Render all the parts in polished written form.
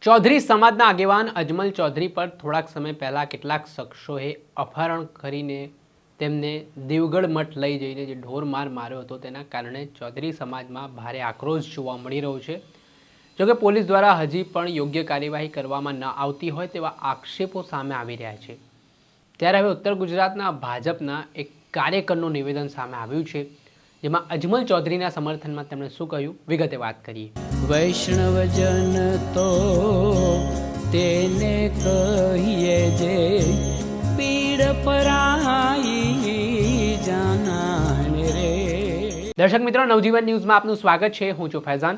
ચૌધરી સમાજના આગેવાન અજમલ ચૌધરી પર થોડાક સમય પહેલાં કેટલાક શખ્સોએ અપહરણ કરીને તેમને દેવગઢ મઠ લઈ જઈને જે ઢોરમાર માર્યો હતો તેના કારણે ચૌધરી સમાજમાં ભારે આક્રોશ જોવા મળી રહ્યો છે। જોકે પોલીસ દ્વારા હજી પણ યોગ્ય કાર્યવાહી કરવામાં ન આવતી હોય તેવા આક્ષેપો સામે આવી રહ્યા છે। ત્યારે હવે ઉત્તર ગુજરાતના ભાજપના એક કાર્યકરનું નિવેદન સામે આવ્યું છે, જેમાં અજમલ ચૌધરીના સમર્થનમાં તેમણે શું કહ્યું, વિગતે વાત કરીએ। વૈષ્ણવજન તો તેને કહીએ જે પીડ પરાઈ જાનાને રે। દર્શક મિત્રો, નવજીવન ન્યૂઝમાં આપનું સ્વાગત છે। હું છું ફૈઝાન।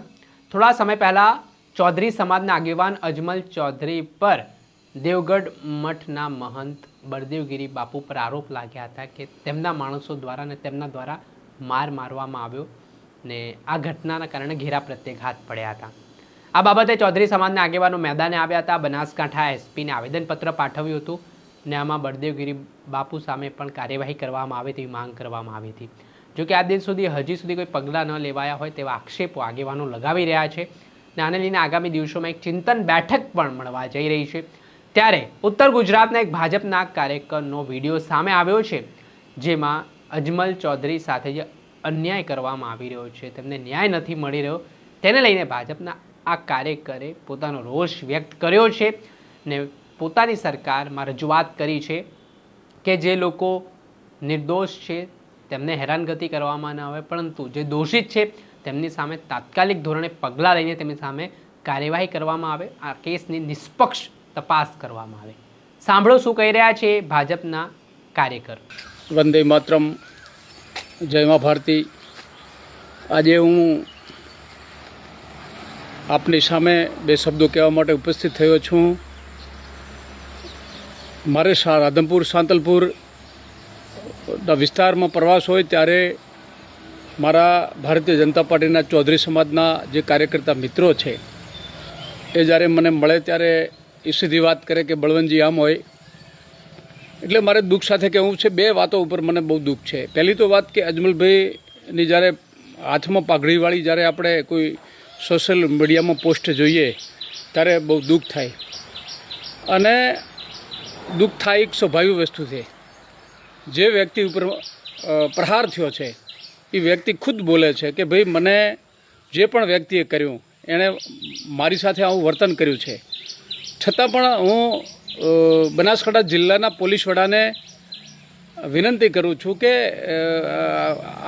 થોડા સમય પહેલા ચૌધરી સમાજના આગેવાન અજમલ ચૌધરી પર દેવગઢ મઠના મહંત બળદેવગીરી બાપુ પર આરોપ લાગ્યા હતા કે તેમના માણસો દ્વારા અને તેમના દ્વારા મારવામાં આવ્યો ને આ ઘટનાના કારણે ઘેરા પ્રત્યાઘાત પડ્યા હતા। આ બાબતે ચૌધરી સમાજના આગેવાનો મેદાને આવ્યા હતા। બનાસકાંઠા એસપીને આવેદનપત્ર પાઠવ્યું હતું ને આમાં બળદેવગીરી બાપુ સામે પણ કાર્યવાહી કરવામાં આવે તેવી માંગ કરવામાં આવી હતી। જોકે આ દિન સુધી હજી સુધી કોઈ પગલાં ન લેવાયા હોય તેવા આક્ષેપો આગેવાનો લગાવી રહ્યા છે ને આને લઈને આગામી દિવસોમાં એક ચિંતન બેઠક પણ મળવા જઈ રહી છે। ત્યારે ઉત્તર ગુજરાતના એક ભાજપના કાર્યકરનો વિડીયો સામે આવ્યો છે, જેમાં અજમલ ચૌધરી સાથે જે અન્યાય કરવામાં આવી રહ્યો છે, તેમને ન્યાય નથી મળી રહ્યો, તેને લઈને ભાજપના આ કાર્યકરે પોતાનો રોષ વ્યક્ત કર્યો છે ને પોતાની સરકારમાં રજૂઆત કરી છે કે જે લોકો નિર્દોષ છે તેમને હેરાનગતિ કરવામાં ન આવે, પરંતુ જે દોષિત છે તેમની સામે તાત્કાલિક ધોરણે પગલાં લઈને તેમની સામે કાર્યવાહી કરવામાં આવે, આ કેસની નિષ્પક્ષ તપાસ કરવામાં આવે। સાંભળો શું કહી રહ્યા છે ભાજપના કાર્યકર। વંદે માતરમ, જય મા ભારતી। આજે હું આપની સામે બે શબ્દો કહેવા માટે ઉપસ્થિત થયો છું। મારે રાધનપુર સાંતલપુરના વિસ્તારમાં પ્રવાસ હોય ત્યારે મારા ભારતીય જનતા પાર્ટીના ચૌધરી સમાજના જે કાર્યકર્તા મિત્રો છે એ જ્યારે મને મળે ત્યારે એ સીધી વાત કરે કે બળવંતજી આમ હોય, એટલે મારે દુઃખ સાથે કહેવું છે। બે વાતો ઉપર મને બહુ દુઃખ છે। પહેલી તો વાત કે અજમલભાઈની જ્યારે હાથમાં પાઘડીવાળી જ્યારે આપણે કોઈ સોશિયલ મીડિયામાં પોસ્ટ જોઈએ ત્યારે બહુ દુઃખ થાય, અને દુઃખ થાય એક સ્વાભાવિક વસ્તુ છે। જે વ્યક્તિ ઉપર પ્રહાર થયો છે એ વ્યક્તિ ખુદ બોલે છે કે ભાઈ મને જે પણ વ્યક્તિએ કર્યું એણે મારી સાથે આવું વર્તન કર્યું છે, છતાં પણ હું બનાસકાંઠા જિલ્લાના પોલીસ વડાને વિનંતી કરું છું કે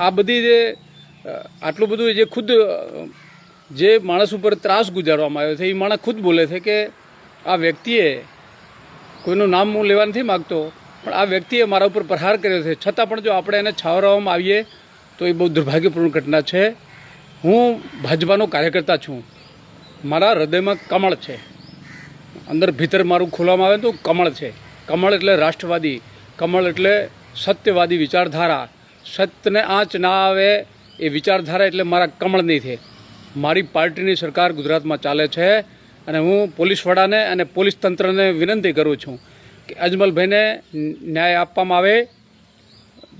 આ બધી જે આટલું બધું જે ખુદ જે માણસ ઉપર ત્રાસ ગુજારવામાં આવ્યો છે એ માણસ ખુદ બોલે છે કે આ વ્યક્તિએ, કોઈનું નામ હું લેવા નથી માગતો, પણ આ વ્યક્તિએ મારા ઉપર પ્રહાર કર્યો છે, છતાં પણ જો આપણે એને છાવરવામાં આવીએ તો એ બહુ દુર્ભાગ્યપૂર્ણ ઘટના છે। હું ભાજપાનો કાર્યકર્તા છું, મારા હૃદયમાં કમળ છે, અંદર ભીતર મારું ખોલવામાં આવે તો કમળ છે। કમળ એટલે રાષ્ટ્રવાદી, કમળ એટલે સત્યવાદી વિચારધારા, સત્યને આંચ ના આવે એ વિચારધારા એટલે મારા કમળની છે। મારી પાર્ટીની સરકાર ગુજરાતમાં ચાલે છે અને હું પોલીસ વડાને અને પોલીસ તંત્રને વિનંતી કરું છું કે અજમલભાઈને ન્યાય આપવામાં આવે,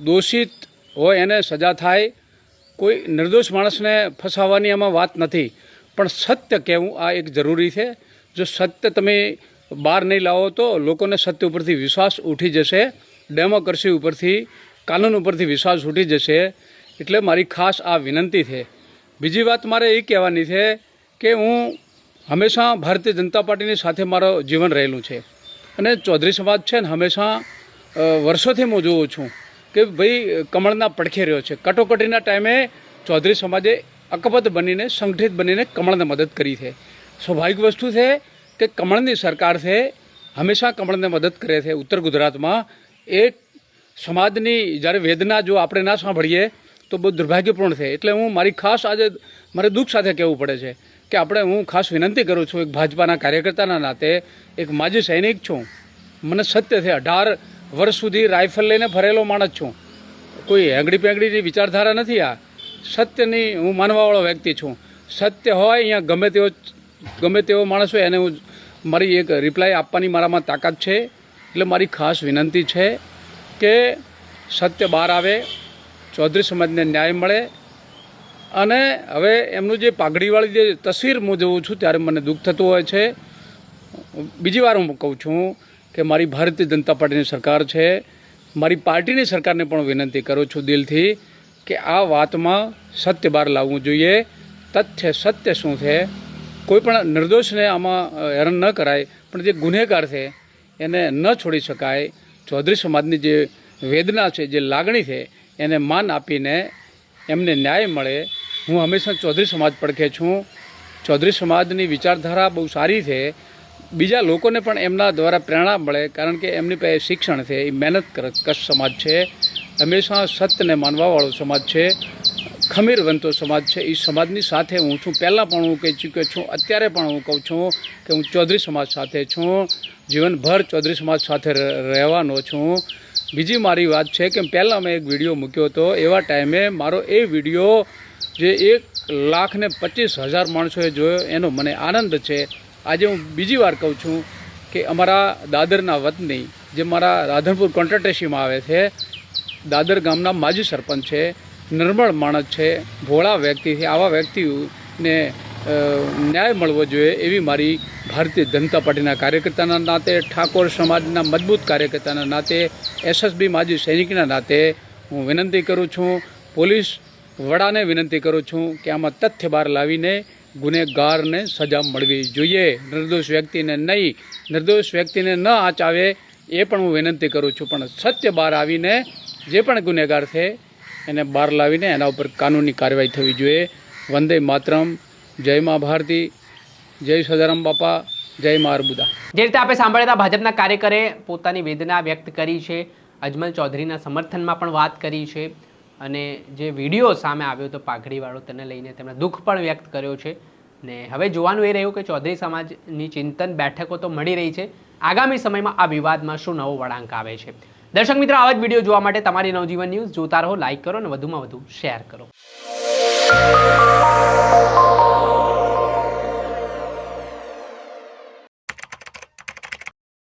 દોષિત હોય એને સજા થાય। કોઈ નિર્દોષ માણસને ફસાવવાની આમાં વાત નથી, પણ સત્ય કહેવું આ એક જરૂરી છે। જો સત્ય તમે બહાર નહીં લાવો તો લોકોને સત્ય ઉપરથી વિશ્વાસ ઉઠી જશે, ડેમોક્રેસી ઉપરથી, કાનૂન ઉપરથી વિશ્વાસ ઉઠી જશે। એટલે મારી ખાસ આ વિનંતી છે। બીજી વાત મારે એ કહેવાની છે કે હું હંમેશા ભારતીય જનતા પાર્ટીની સાથે મારો જીવન રહેલું છે, અને ચૌધરી સમાજ છે ને હંમેશા વર્ષોથી હું જોઉં છું કે ભાઈ કમળના પડખે રહ્યો છે। કટોકટીના ટાઈમે ચૌધરી સમાજે અકબદ્ધ બનીને, સંગઠિત બનીને કમળને મદદ કરી છે। સ્વાભાવિક વસ્તુ છે કે કમળની સરકાર છે, હંમેશા કમળને મદદ કરે છે। ઉત્તર ગુજરાતમાં એક સમાજની જ્યારે વેદના જો આપણે ના સાંભળીએ તો બહુ દુર્ભાગ્યપૂર્ણ છે। એટલે હું મારી ખાસ આજે મારે દુઃખ સાથે કહેવું પડે છે કે હું ખાસ વિનંતી કરું છું, એક ભાજપાના કાર્યકર્તાના નાતે, એક માજી સૈનિક છું, મને સત્ય છે, 18 વર્ષ સુધી રાઇફલ લઈને ફરેલો માણસ છું, કોઈ હેંગડી પેંગડીની વિચારધારા નથી, આ સત્યની હું માનવાવાળો વ્યક્તિ છું। સત્ય હોય અહીંયા ગમે તેવો માણસ હોય એને હું મારી એક રિપ્લાય આપવાની મારામાં તાકાત છે। એટલે મારી ખાસ વિનંતી છે કે સત્ય બહાર આવે, ચૌધરી સમાજને ન્યાય મળે। અને હવે એમનું જે પાઘડીવાળી જે તસવીર હું જોઉં છું ત્યારે મને દુઃખ થતું હોય છે। બીજી વાર હું કહું છું કે મારી ભારતીય જનતા પાર્ટીની સરકાર છે, મારી પાર્ટીની સરકારને પણ વિનંતી કરું છું દિલથી કે આ વાતમાં સત્ય બહાર લાવવું જોઈએ. તથ્ય સત્ય શું છે, કોઈ પણ નિર્દોષને આમાં હેરાન ન કરાય, પણ જે ગુનેગાર છે એને ન છોડી શકાય. ચૌધરી સમાજની જે વેદના છે, જે લાગણી છે, એને માન આપીને એમને ન્યાય મળે. હું હંમેશા ચૌધરી સમાજ પડખે છું. ચૌધરી સમાજની વિચારધારા બહુ સારી છે. બીજા લોકોને પણ એમના દ્વારા પ્રેરણા મળે, કારણ કે એમની પાસે શિક્ષણ છે, એ મહેનત કશ સમાજ છે, હંમેશા સત્યને માનવાવાળો સમાજ છે, ખમીરવંતો સમાજ છે. એ સમાજની સાથે હું છું. પહેલાં પણ હું કહી ચૂક્યો છું, અત્યારે પણ હું કહું છું કે હું ચૌધરી સમાજ સાથે છું, જીવનભર ચૌધરી સમાજ સાથે રહેવાનો છું. બીજી મારી વાત છે કે પહેલાં મેં એક વિડીયો મૂક્યો હતો, એવા ટાઈમે મારો એ વિડીયો જે 1,25,000 માણસોએ જોયો, એનો મને આનંદ છે. આજે હું બીજી વાર કહું છું કે અમારા દાદરના વતની, જે મારા રાધનપુર કોન્ટ્રાટેશીમાં આવે છે, દાદર ગામના માજી સરપંચ છે, નિર્મળ માણસ છે, ભોળા વ્યક્તિ છે. આવા વ્યક્તિને ન્યાય મળવો જોઈએ એવી મારી ભારતીય જનતા પાર્ટીના કાર્યકર્તાના નાતે, ઠાકોર સમાજના મજબૂત કાર્યકર્તાના નાતે, એસએસબી માજી સૈનિકના નાતે હું વિનંતી કરું છું. પોલીસ વડાને વિનંતી કરું છું કે આમાં તથ્ય બહાર લાવીને ગુનેગારને સજા મળવી જોઈએ, નિર્દોષ વ્યક્તિને નહીં. નિર્દોષ વ્યક્તિને ન આચાવે એ પણ હું વિનંતી કરું છું, પણ સત્ય બહાર આવીને જે પણ ગુનેગાર છે એને બહાર લાવીને એના ઉપર કાનૂની કાર્યવાહી થવી જોઈએ. વંદે માતરમ. જય મા ભારતી, જય સદારામ બાપા, જય મા અર્બુદા. જે રીતે આપણે સાંભળ્યા, ભાજપના કાર્યકરે પોતાની વેદના વ્યક્ત કરી છે, અજમલ ચૌધરીના સમર્થનમાં પણ વાત કરી છે, અને જે વિડીયો સામે આવ્યો હતો પાઘડીવાળો, તેને લઈને તેમણે દુઃખ પણ વ્યક્ત કર્યો છે. ને હવે જોવાનું એ રહ્યું કે ચૌધરી સમાજની ચિંતન બેઠકો તો મળી રહી છે, આગામી સમયમાં આ વિવાદમાં શું નવો વળાંક આવે છે. દર્શક મિત્રો, આવા જ વિડીયો જોવા માટે તમારી નવજીવન ન્યૂઝ જોતા રહો, લાઇક કરો અને વધુમાં વધુ શેર કરો.